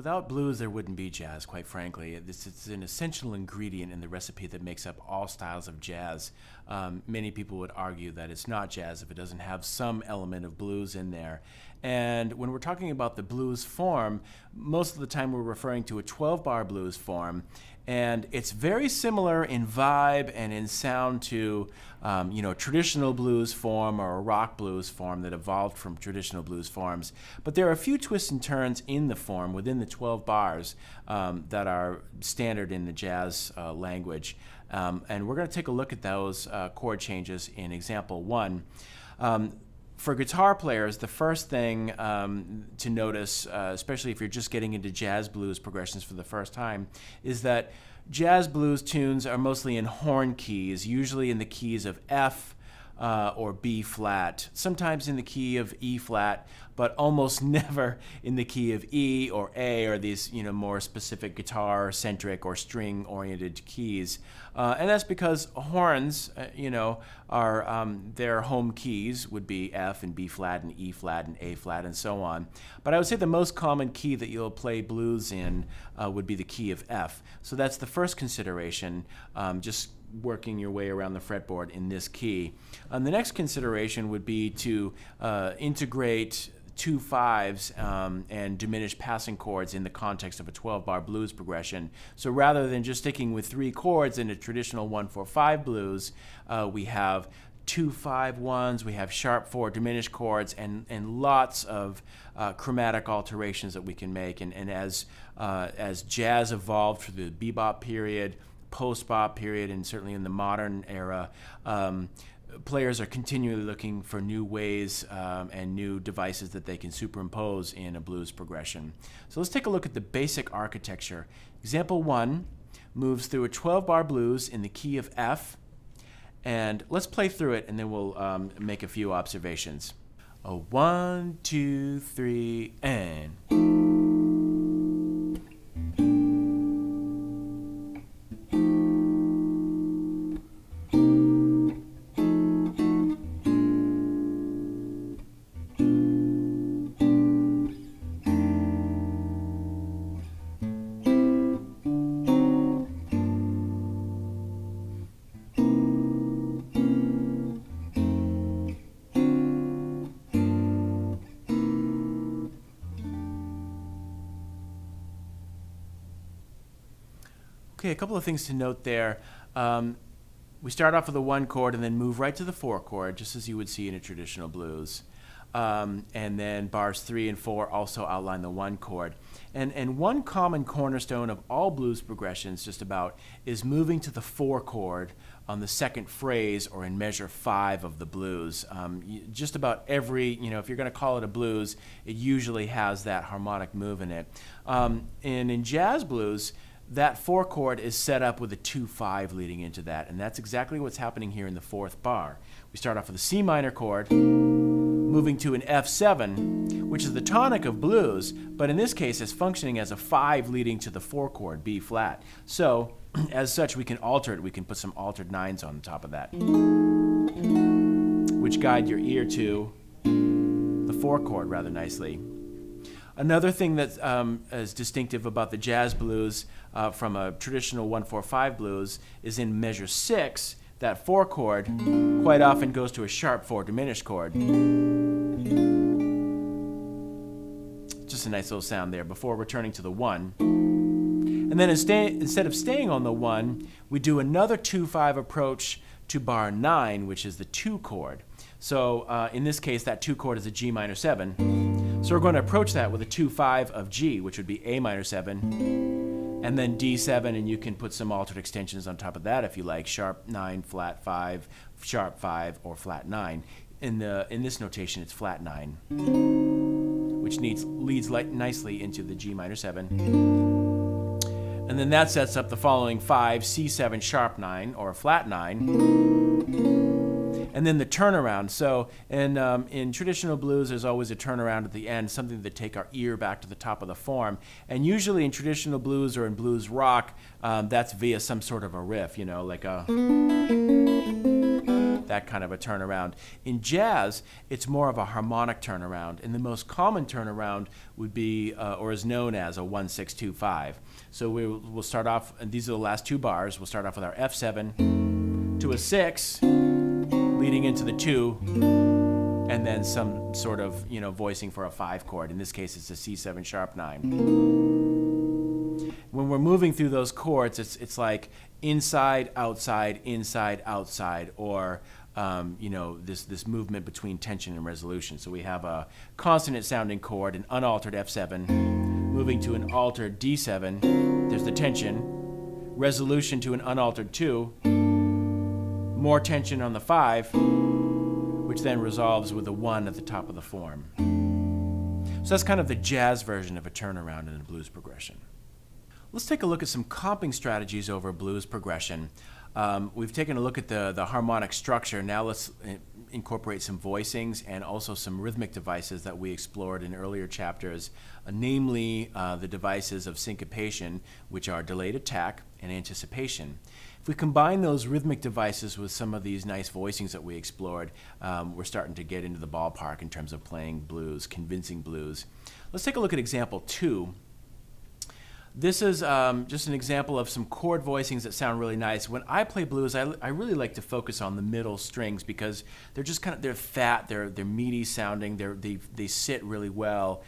Without blues, there wouldn't be jazz, quite frankly. It's an essential ingredient in the recipe that makes up all styles of jazz. Many people would argue that it's not jazz if it doesn't have some element of blues in there. And when we're talking about the blues form, most of the time we're referring to a 12-bar blues form. And it's very similar in vibe and in sound to traditional blues form or a rock blues form that evolved from traditional blues forms. But there are a few twists and turns in the form within the 12 bars that are standard in the jazz language. And we're going to take a look at those chord changes in example 1. For guitar players, the first thing to notice, especially if you're just getting into jazz blues progressions for the first time, is that jazz blues tunes are mostly in horn keys, usually in the keys of F or B flat, sometimes in the key of E flat, but almost never in the key of E or A or these more specific guitar-centric or string-oriented keys. And that's because horns, are their home keys would be F and B flat and E flat and A flat and so on. But I would say the most common key that you'll play blues in would be the key of F. So that's the first consideration, just working your way around the fretboard in this key. The next consideration would be to integrate 2 5s and diminished passing chords in the context of a 12-bar blues progression. So rather than just sticking with 3 chords in a traditional 1-4-5 blues, we have 2 5 ones, we have sharp 4 diminished chords, and lots of chromatic alterations that we can make. And as jazz evolved through the bebop period, post-bop period, and certainly in the modern era, players are continually looking for new ways and new devices that they can superimpose in a blues progression. So let's take a look at the basic architecture. Example 1 moves through a 12-bar blues in the key of F, and let's play through it and then we'll make a few observations. 1, 2, 3, and... Okay, a couple of things to note there. We start off with a 1 chord and then move right to the 4 chord, just as you would see in a traditional blues. And then bars 3 and 4 also outline the 1 chord. And one common cornerstone of all blues progressions, just about, is moving to the 4 chord on the second phrase or in measure 5 of the blues. Just about every, if you're going to call it a blues, it usually has that harmonic move in it. And in jazz blues, that 4 chord is set up with a 2-5 leading into that, and that's exactly what's happening here in the 4th bar. We start off with a C minor chord, moving to an F7, which is the tonic of blues, but in this case it's functioning as a 5 leading to the 4 chord, B flat. So, as such, we can alter it. We can put some altered 9s on top of that, which guide your ear to the 4 chord rather nicely. Another thing that is distinctive about the jazz blues from a traditional 1-4-5 blues is in measure 6, that 4 chord quite often goes to a sharp 4 diminished chord. Just a nice little sound there before returning to the 1. And then instead of staying on the 1, we do another 2-5 approach to bar 9, which is the 2 chord. So in this case, that 2 chord is a G minor 7. So we're going to approach that with a 2-5 of G, which would be A minor 7, and then D7, and you can put some altered extensions on top of that if you like, sharp 9, flat 5, sharp 5, or flat 9. In this notation, it's flat 9, which leads nicely into the G minor 7. And then that sets up the following 5, C7, sharp 9, or flat 9. And then the turnaround. So in traditional blues, there's always a turnaround at the end, something that take our ear back to the top of the form. And usually in traditional blues or in blues rock, that's via some sort of a riff, like that that kind of a turnaround. In jazz, it's more of a harmonic turnaround, and the most common turnaround would be, or is known as, a 1-6-2-5. So we'll start off, and these are the last two bars. We'll start off with our F7 to a 6, leading into the 2, and then some sort of, voicing for a 5 chord. In this case, it's a C7 sharp 9. When we're moving through those chords, it's like inside, outside, or this movement between tension and resolution. So we have a consonant sounding chord, an unaltered F7, moving to an altered D7. There's the tension, resolution to an unaltered 2, more tension on the 5, which then resolves with a 1 at the top of the form. So that's kind of the jazz version of a turnaround in a blues progression. Let's take a look at some comping strategies over blues progression. We've taken a look at the harmonic structure. Now let's incorporate some voicings and also some rhythmic devices that we explored in earlier chapters, namely the devices of syncopation, which are delayed attack and anticipation. If we combine those rhythmic devices with some of these nice voicings that we explored, we're starting to get into the ballpark in terms of playing blues, convincing blues. Let's take a look at example 2. This is just an example of some chord voicings that sound really nice. When I play blues, I really like to focus on the middle strings because they're just they're fat, they're meaty sounding, they sit really well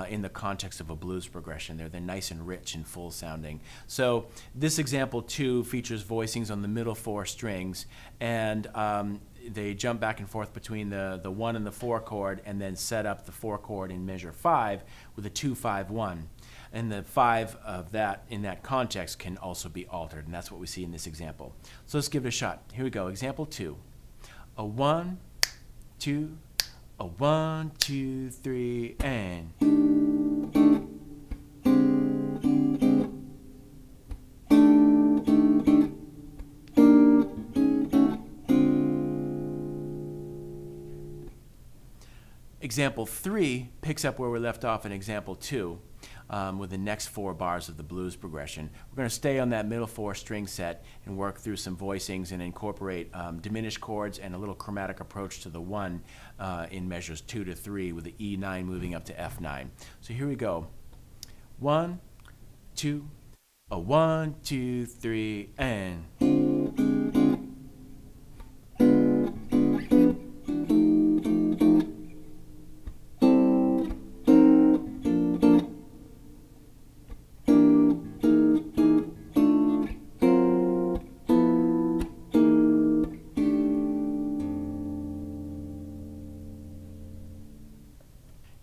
in the context of a blues progression. They're nice and rich and full sounding. So this example 2 features voicings on the middle 4 strings, and they jump back and forth between the 1 and the 4 chord, and then set up the 4 chord in measure 5 with a 2-5-1. And the 5 of that in that context can also be altered, and that's what we see in this example. So let's give it a shot. Here we go. Example 2. A 1, 2, a 1, 2, 3, and. Example 3 picks up where we left off in example 2. With the next 4 bars of the blues progression. We're going to stay on that middle 4 string set and work through some voicings and incorporate diminished chords and a little chromatic approach to the 1 in measures 2 to 3 with the E9 moving up to F9. So here we go. 1, 2, a 1, 2, 3, and.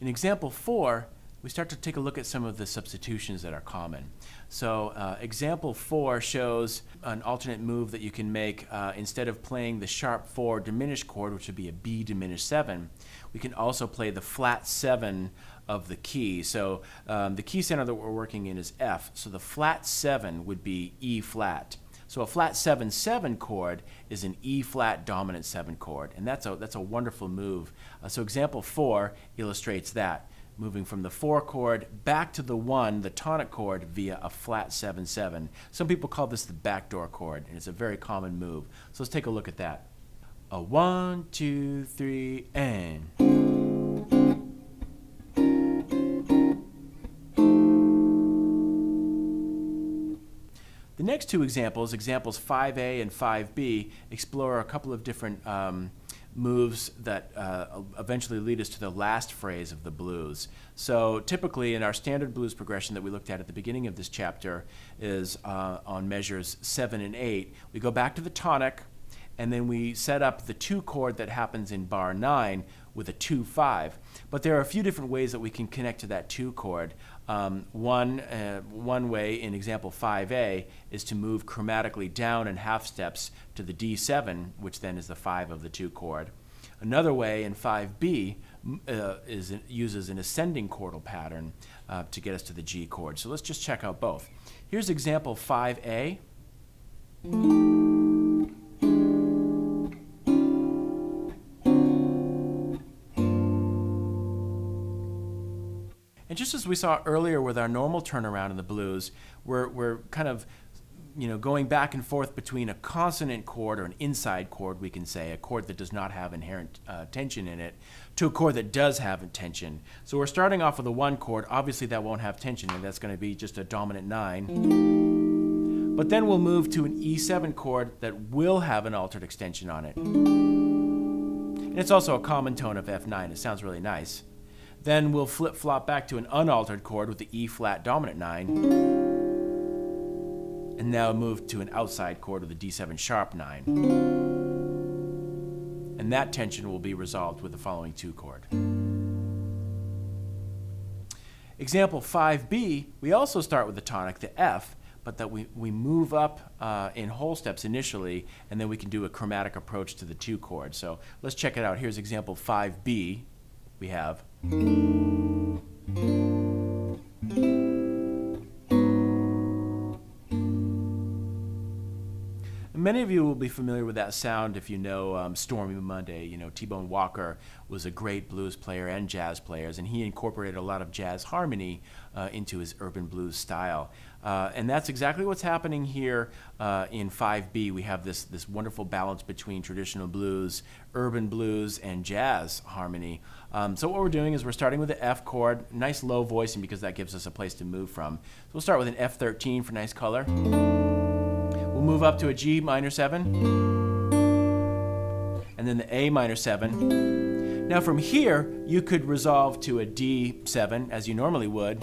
In example 4, we start to take a look at some of the substitutions that are common. So example 4 shows an alternate move that you can make. Instead of playing the sharp 4 diminished chord, which would be a B diminished 7, we can also play the flat 7 of the key. So the key center that we're working in is F, so the flat 7 would be E flat. So a flat 7-7 chord is an E flat dominant 7 chord, and that's a wonderful move. So example 4 illustrates that, moving from the 4 chord back to the 1, the tonic chord, via a flat 7-7. Some people call this the backdoor chord, and it's a very common move. So let's take a look at that. A 1, 2, 3, and. The next 2 examples, examples 5A and 5B, explore a couple of different moves that eventually lead us to the last phrase of the blues. So typically in our standard blues progression that we looked at the beginning of this chapter is on measures 7 and 8. We go back to the tonic, and then we set up the 2 chord that happens in bar 9 with a 2-5. But there are a few different ways that we can connect to that 2 chord. One way in example 5A is to move chromatically down in half steps to the D7, which then is the 5 of the 2 chord. Another way in 5B uses an ascending chordal pattern to get us to the G chord. So let's just check out both. Here's example 5A. And just as we saw earlier with our normal turnaround in the blues, we're kind of going back and forth between a consonant chord or an inside chord, we can say, a chord that does not have inherent tension in it, to a chord that does have tension. So we're starting off with a 1 chord. Obviously that won't have tension, and that's going to be just a dominant 9. But then we'll move to an E7 chord that will have an altered extension on it. And it's also a common tone of F9. It sounds really nice. Then we'll flip-flop back to an unaltered chord with the E flat dominant 9. And now move to an outside chord with a D7 sharp 9. And that tension will be resolved with the following 2 chord. Example 5B, we also start with the tonic, the F, but that we move up in whole steps initially, and then we can do a chromatic approach to the 2 chord. So let's check it out. Here's example 5B. We have. Many of you will be familiar with that sound if you know Stormy Monday. T-Bone Walker was a great blues player and jazz player, and he incorporated a lot of jazz harmony into his urban blues style. And that's exactly what's happening here in 5B. We have this wonderful balance between traditional blues, urban blues, and jazz harmony. So what we're doing is we're starting with the F chord, nice low voicing because that gives us a place to move from. So we'll start with an F13 for nice color. We'll move up to a G minor 7, and then the A minor 7. Now from here, you could resolve to a D7 as you normally would,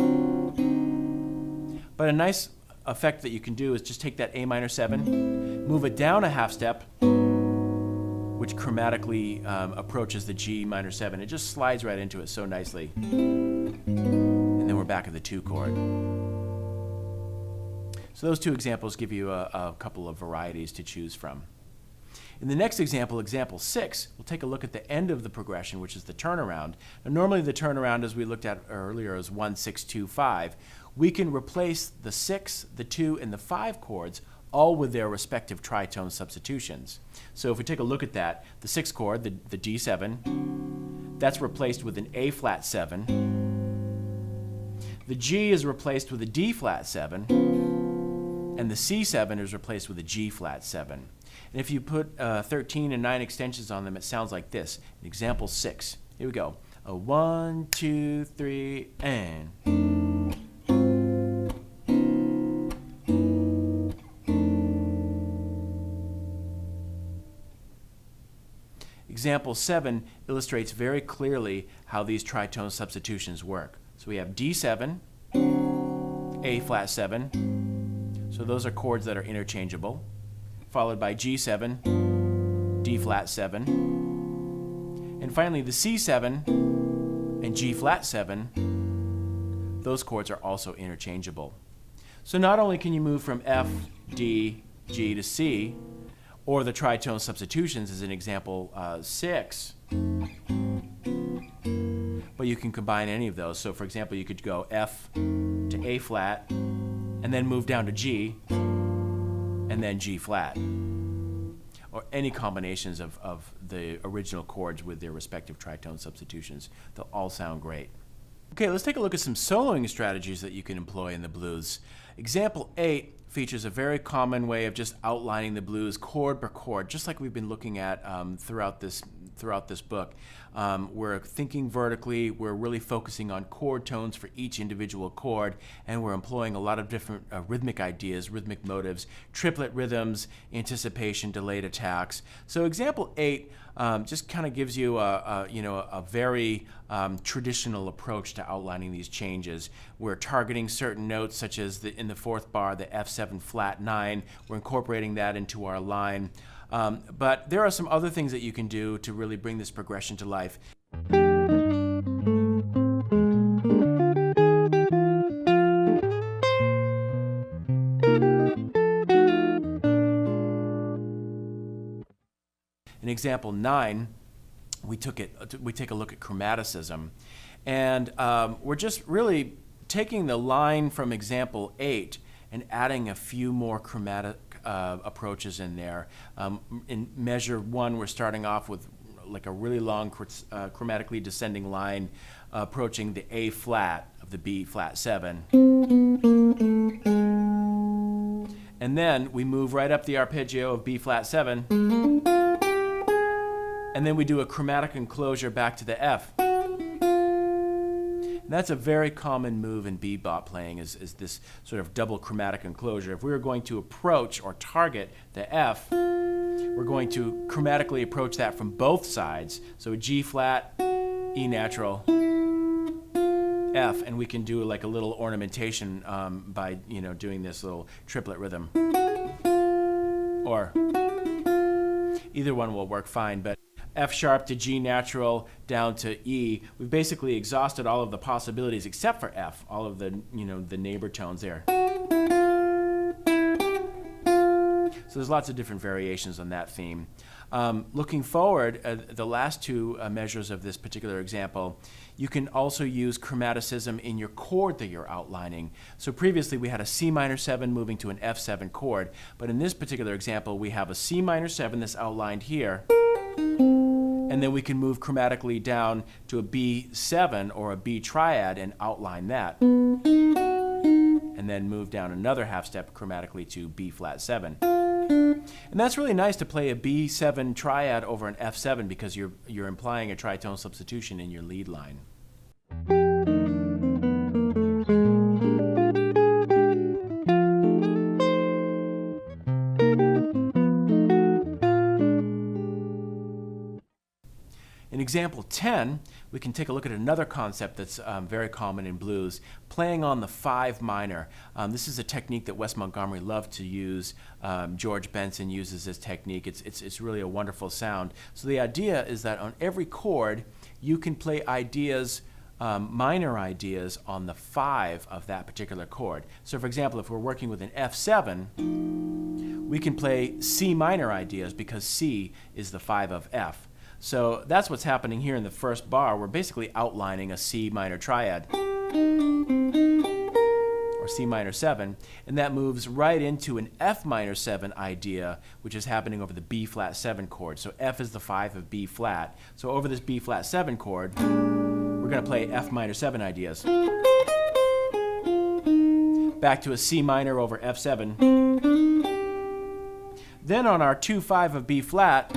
but a nice effect that you can do is just take that A minor 7, move it down a half step, which chromatically approaches the G minor 7. It just slides right into it so nicely. And then we're back at the 2 chord. So those 2 examples give you a couple of varieties to choose from. In the next example, example 6, we'll take a look at the end of the progression, which is the turnaround. Now, normally the turnaround, as we looked at earlier, is 1, 6, 2, 5. We can replace the 6, the 2, and the 5 chords all with their respective tritone substitutions. So if we take a look at that, the 6th chord, the D7, that's replaced with an A flat 7. The G is replaced with a D flat 7. And the C7 is replaced with a G flat 7. And if you put 13 and 9 extensions on them, it sounds like this. Example 6. Here we go. A 1, 2, 3, and. Example 7 illustrates very clearly how these tritone substitutions work. So we have D7, A flat 7. So those are chords that are interchangeable, followed by G7, D flat 7, and finally the C7 and G flat 7, those chords are also interchangeable. So not only can you move from F, D, G to C, or the tritone substitutions as in example 6, but you can combine any of those. So for example, you could go F to A flat, and then move down to G, and then G flat. Or any combinations of the original chords with their respective tritone substitutions. They'll all sound great. Okay, let's take a look at some soloing strategies that you can employ in the blues. Example 8 features a very common way of just outlining the blues chord per chord, just like we've been looking at throughout this book. We're thinking vertically, we're really focusing on chord tones for each individual chord, and we're employing a lot of different rhythmic ideas, rhythmic motives, triplet rhythms, anticipation, delayed attacks. So example 8 just kind of gives you a very traditional approach to outlining these changes. We're targeting certain notes, such as in the 4th bar, the F7 flat 9. We're incorporating that into our line. But there are some other things that you can do to really bring this progression to life. In example 9, we take a look at chromaticism, and we're just really taking the line from example 8 and adding a few more chromatic approaches in there. In measure 1, we're starting off with like a really long chromatically descending line approaching the A flat of the B flat 7. And And then we move right up the arpeggio of B flat 7. And then we do a chromatic enclosure back to the F. And that's a very common move in bebop playing, is this sort of double chromatic enclosure. If we were going to approach or target the F, we're going to chromatically approach that from both sides. So G flat, E natural, F, and we can do like a little ornamentation by doing this little triplet rhythm. Or either one will work fine, but F sharp to G natural down to E. We've basically exhausted all of the possibilities except for F, all of the the neighbor tones there. So there's lots of different variations on that theme. Looking forward, the last two measures of this particular example, you can also use chromaticism in your chord that you're outlining. So previously we had a C minor 7 moving to an F7 chord, but in this particular example we have a C minor 7 that's outlined here, and then we can move chromatically down to a B7 or a B triad and outline that, and then move down another half step chromatically to B flat 7. And that's really nice to play a B7 triad over an F7 because you're implying a tritone substitution in your lead line. In example 10, we can take a look at another concept that's very common in blues, playing on the 5 minor. This is a technique that Wes Montgomery loved to use. George Benson uses this technique. It's really a wonderful sound. So the idea is that on every chord, you can play ideas, minor ideas, on the 5 of that particular chord. So for example, if we're working with an F7, we can play C minor ideas because C is the 5 of F. So that's what's happening here in the first bar. We're basically outlining a C minor triad, or C minor 7, and that moves right into an F minor 7 idea, which is happening over the B flat 7 chord. So F is the 5 of B flat. So over this B flat 7 chord, we're going to play F minor 7 ideas. Back to a C minor over F7. Then on our 2-5 of B flat,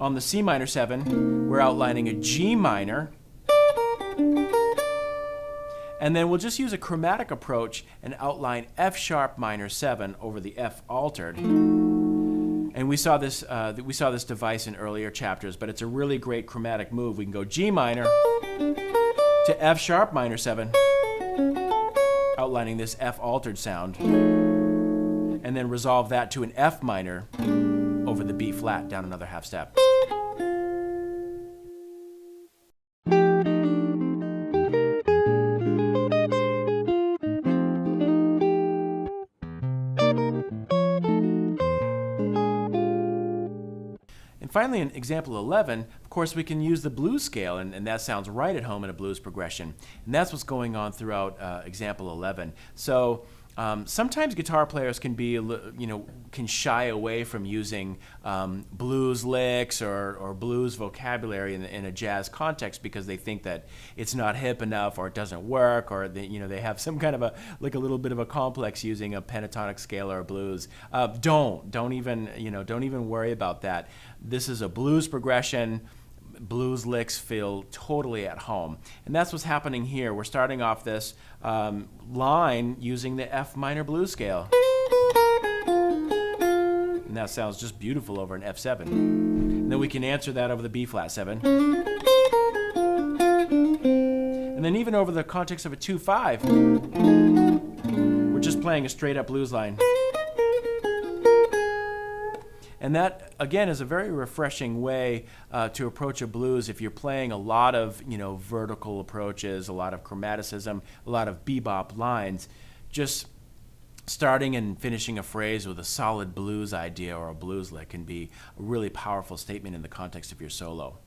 on the C minor 7, we're outlining a G minor, and then we'll just use a chromatic approach and outline F sharp minor 7 over the F altered. And we saw this device in earlier chapters, but it's a really great chromatic move. We can go G minor to F sharp minor 7, outlining this F altered sound, and then resolve that to an F minor over the B flat down another half step. And finally, in example 11, of course, we can use the blues scale, and that sounds right at home in a blues progression. And that's what's going on throughout example 11. So sometimes guitar players can be, can shy away from using blues licks or blues vocabulary in a jazz context because they think that it's not hip enough or it doesn't work, or they have some kind of a little bit of a complex using a pentatonic scale or a blues. Don't even worry about that. This is a blues progression. Blues licks feel totally at home. And that's what's happening here. We're starting off this line using the F minor blues scale. And that sounds just beautiful over an F7. And then we can answer that over the B flat 7. And then even over the context of a 2-5, we're just playing a straight up blues line. And that, again, is a very refreshing way to approach a blues if you're playing a lot of, vertical approaches, a lot of chromaticism, a lot of bebop lines. Just starting and finishing a phrase with a solid blues idea or a blues lick can be a really powerful statement in the context of your solo.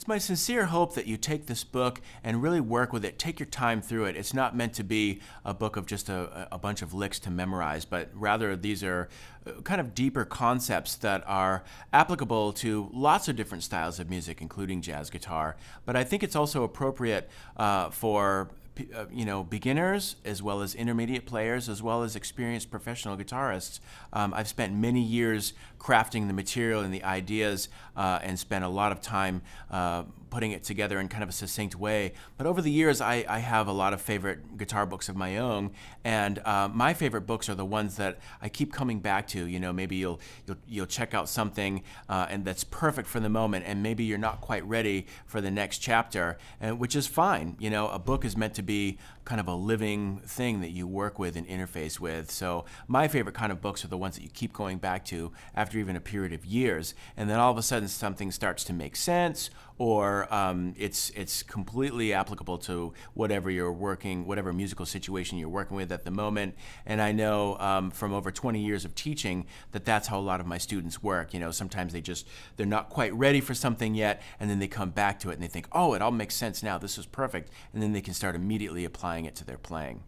It's my sincere hope that you take this book and really work with it. Take your time through it. It's not meant to be a book of just a bunch of licks to memorize, but rather these are kind of deeper concepts that are applicable to lots of different styles of music, including jazz guitar. But I think it's also appropriate for beginners as well as intermediate players as well as experienced professional guitarists. I've spent many years crafting the material and the ideas and spent a lot of time putting it together in kind of a succinct way. But over the years, I have a lot of favorite guitar books of my own, and my favorite books are the ones that I keep coming back to. Maybe you'll check out something and that's perfect for the moment, and maybe you're not quite ready for the next chapter, which is fine. A book is meant to be kind of a living thing that you work with and interface with. So my favorite kind of books are the ones that you keep going back to after even a period of years, and then all of a sudden something starts to make sense, or it's completely applicable to whatever musical situation you're working with at the moment. And I know from over 20 years of teaching that's how a lot of my students work. Sometimes they're not quite ready for something yet, and then they come back to it and they think, oh, it all makes sense now, this is perfect, and then they can start immediately applying it to their playing.